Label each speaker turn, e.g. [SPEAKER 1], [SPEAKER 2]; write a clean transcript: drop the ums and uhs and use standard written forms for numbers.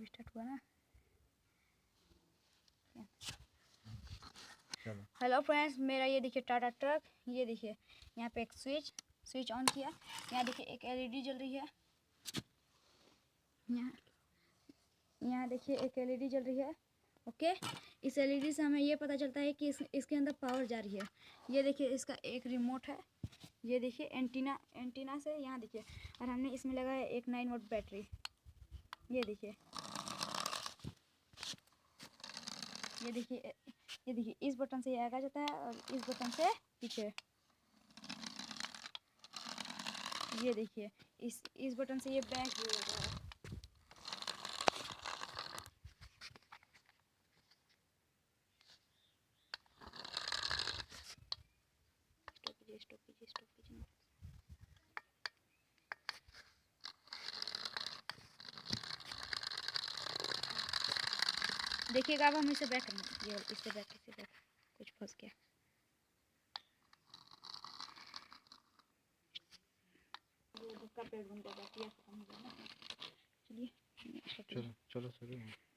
[SPEAKER 1] अब स्टार्ट हुआ ना। हेलो फ्रेंड्स, मेरा ये देखिए टाटा ट्रक। ये देखिए यहाँ पे एक स्विच ऑन किया। यहाँ देखिए एक एलईडी जल रही है। यहाँ देखिए एक एलईडी जल रही है। ओके, इस एलईडी से हमें ये पता चलता है कि इसके अंदर पावर जा रही है। ये देखिए इसका एक रिमोट है। ये देखिए एंटीना से यहाँ देखिए, और हमने इसमें लगाया एक 9 वोल्ट बैटरी। ये देखिए इस बटन से ये आगे जाता है और इस बटन से पीछे। ये देखिए इस बटन से ये बैक भी हो रहा है। स्टॉप कीजिए। देखिएगा, अब हम इसे बैक करेंगे। ये इससे बैक कुछ फंस गया। ये पेड़ घूम जाएगा, खत्म हो गया ना। चलिए
[SPEAKER 2] चलो।